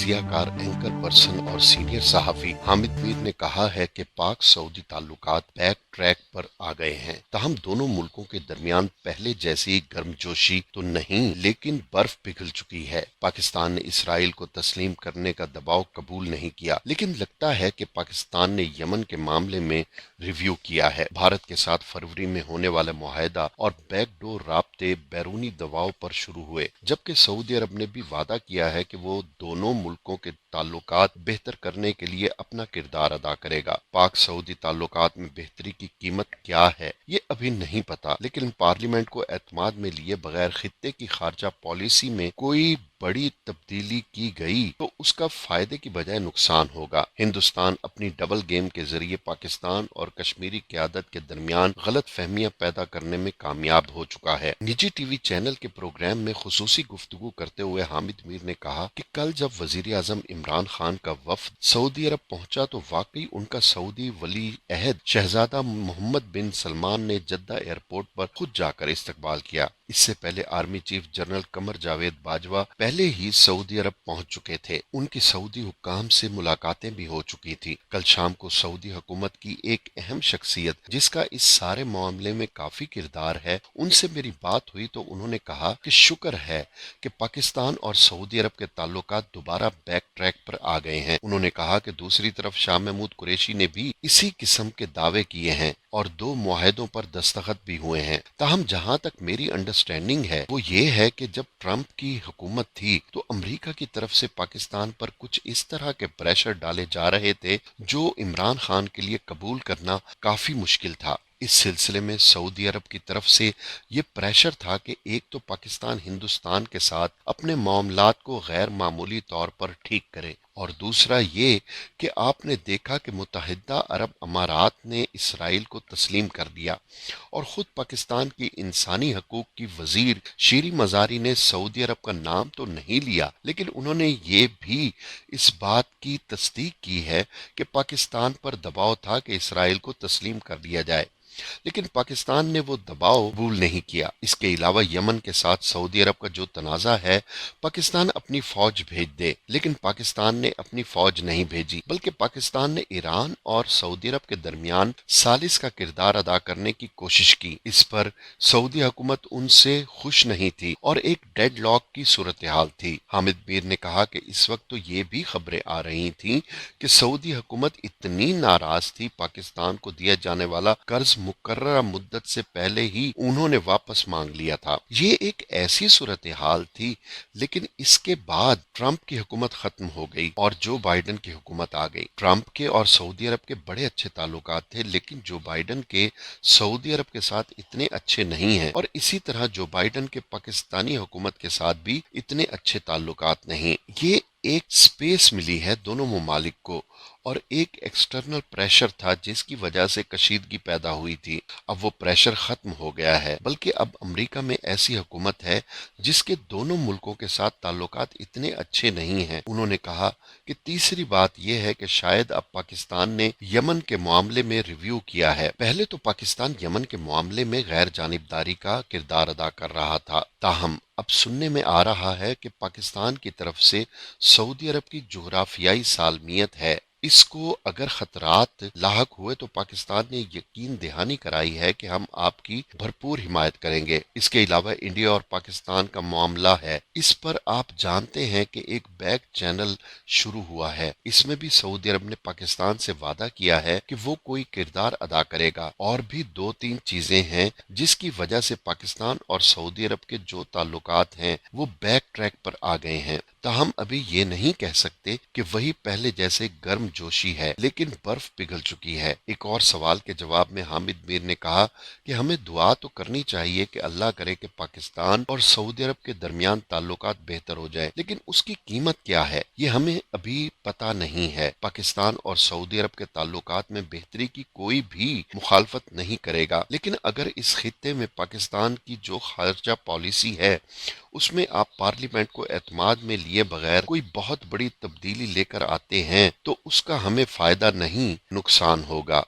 तजिया car, anchor person और senior सहाफी Hamid Mir ने कहा है कि पाक सऊदी ताल्लुकात बैक ट्रैक पर आ गए हैं। ताहम दोनों मुल्कों के दरमियान पहले जैसी गर्मजोशी तो नहीं, लेकिन बर्फ पिघल चुकी है। पाकिस्तान ने इसराइल को तस्लीम करने का दबाव कबूल नहीं किया, लेकिन लगता है कि पाकिस्तान ने यमन के मामले में रिव्यू किया है। भारत के साथ फरवरी में होने वाला मुआहदा और बैकडोर राब्ते बैरूनी दबाव पर शुरू हुए, जबकि सऊदी अरब ने भी वादा किया है कि वो दोनों मुल्कों के ताल्लुकात बेहतर करने के लिए अपना किरदार अदा करेगा। पाक सऊदी ताल्लुकात में बेहतरी की कीमत क्या है ये अभी नहीं पता, लेकिन पार्लियामेंट को एतमाद में लिए बगैर खित्ते की खारजा पॉलिसी में कोई बड़ी तब्दीली की गई तो उसका फायदे की बजाय नुकसान होगा। हिंदुस्तान अपनी डबल गेम के जरिए पाकिस्तान और कश्मीरी क़यादत के दरमियान गलत फहमियां पैदा करने में कामयाब हो चुका है। निजी टीवी चैनल के प्रोग्राम में खुसूसी गुफ्तगू करते हुए हामिद मीर ने कहा कि कल जब वजीर आजम इमरान खान का वफ्द सऊदी अरब पहुंचा तो वाकई उनका सऊदी वली अहद शहजादा मोहम्मद बिन सलमान ने जद्दा एयरपोर्ट पर खुद जाकर इस्तकबाल किया। इससे पहले army chief general Qamar Javed Bajwa पहले ही सऊदी अरब पहुंच चुके थे। उनकी सऊदी हुक्काम से मुलाकातें भी हो चुकी थी। कल शाम को सऊदी हुकूमत की एक अहम शख्सियत जिसका इस सारे मामले में काफी किरदार है, उनसे मेरी बात हुई तो उन्होंने कहा कि शुक्र है कि पाकिस्तान और सऊदी अरब के ताल्लुकात दोबारा बैक ट्रैक पर आ गए हैं। उन्होंने कहा कि दूसरी तरफ शाह महमूद कुरैशी ने भी इसी किस्म के दावे किए हैं और 2 मुआहदों पर दस्तखत भी हुए हैं। ताहम जहां तक मेरी अंडरस्टैंडिंग है वो ये है कि जब ट्रंप की हुकूमत थी तो अमेरिका की तरफ से पाकिस्तान पर कुछ इस तरह के प्रेशर डाले जा रहे थे जो इमरान खान के लिए कबूल करना काफी मुश्किल था। इस सिलसिले में सऊदी अरब की तरफ से ये प्रेशर था कि एक तो पाकिस्तान हिंदुस्तान के साथ अपने मामलात को गैर मामूली तौर पर ठीक करे, और दूसरा ये कि आपने देखा कि मुत्तहिदा अरब अमारात ने इसराइल को तस्लीम कर दिया और खुद पाकिस्तान की इंसानी हकूक की वजीर शीरी मजारी ने सऊदी अरब का नाम तो नहीं लिया, लेकिन उन्होंने ये भी इस बात की तस्दीक की है कि पाकिस्तान पर दबाव था कि इसराइल को तस्लीम कर दिया जाए, लेकिन पाकिस्तान ने वो दबाव कबूल नहीं किया। इसके अलावा यमन के साथ सऊदी अरब का जो तनाज़ा है, पाकिस्तान अपनी फौज भेज दे, लेकिन पाकिस्तान ने अपनी फौज नहीं भेजी, बल्कि पाकिस्तान ने ईरान और सऊदी अरब के दरमियान सालिस का किरदार अदा करने की कोशिश की। इस पर सऊदी हुकूमत उनसे खुश नहीं थी और एक डेड लॉक की सूरत हाल थी। हामिद मीर ने कहा कि इस वक्त तो ये भी खबरें आ रही थी कि सऊदी हुकूमत इतनी नाराज थी पाकिस्तान को दिया जाने वाला कर्ज मुकर्ररा मुद्दत से पहले ही उन्होंने वापस मांग लिया था। ये एक ऐसी सूरत हाल थी, लेकिन इसके बाद ट्रंप की हुकूमत खत्म हो गई और जो बाइडन की हुकूमत आ गई। ट्रंप के और सऊदी अरब के बड़े अच्छे ताल्लुकात थे, लेकिन जो बाइडन के सऊदी अरब के साथ इतने अच्छे नहीं हैं, और इसी तरह जो बाइडन के पाकिस्तानी हुकूमत के साथ भी इतने अच्छे ताल्लुकात नहीं। ये एक स्पेस मिली है दोनों ममालिक को और एक एक्सटर्नल प्रेशर था जिसकी वजह से कशीदगी पैदा हुई थी। अब वो प्रेशर खत्म हो गया है, बल्कि अब अमेरिका में ऐसी हुकूमत है जिसके दोनों मुल्कों के साथ ताल्लुकात इतने अच्छे नहीं हैं। उन्होंने कहा कि तीसरी बात यह है कि शायद अब पाकिस्तान ने यमन के मामले में रिव्यू किया है। पहले तो पाकिस्तान यमन के मामले में गैर जानिबदारी का किरदार अदा कर रहा था, ताहम अब सुनने में आ रहा है कि पाकिस्तान की तरफ से सऊदी अरब की जोग्राफियाई सालमियत है, इसको अगर खतरात लाहक हुए तो पाकिस्तान ने यकीन दहानी कराई है कि हम आपकी भरपूर हिमायत करेंगे। इसके अलावा इंडिया और पाकिस्तान का मामला है, इस पर आप जानते हैं कि एक बैक चैनल शुरू हुआ है। इसमें भी सऊदी अरब ने पाकिस्तान से वादा किया है कि वो कोई किरदार अदा करेगा, और भी 2-3 चीजें हैं जिसकी वजह से पाकिस्तान और सऊदी अरब के जो ताल्लुकात हैं वो बैक ट्रैक पर आ गए हैं। हम अभी ये नहीं कह सकते कि वही पहले जैसे गर्म जोशी है, लेकिन बर्फ पिघल चुकी है। एक और सवाल के जवाब में हामिद मीर ने कहा कि हमें दुआ तो करनी चाहिए कि अल्लाह करे कि पाकिस्तान और सऊदी अरब के दरमियान ताल्लुकात बेहतर हो जाए, लेकिन उसकी कीमत क्या है ये हमें अभी पता नहीं है। पाकिस्तान और सऊदी अरब के ताल्लुकात में बेहतरी की कोई भी मुखालफत नहीं करेगा, लेकिन अगर इस खित्ते में पाकिस्तान की जो खारजा पॉलिसी है उसमें आप पार्लियामेंट को एतमाद में लिए बगैर कोई बहुत बड़ी तब्दीली लेकर आते हैं तो उसका हमें फायदा नहीं नुकसान होगा।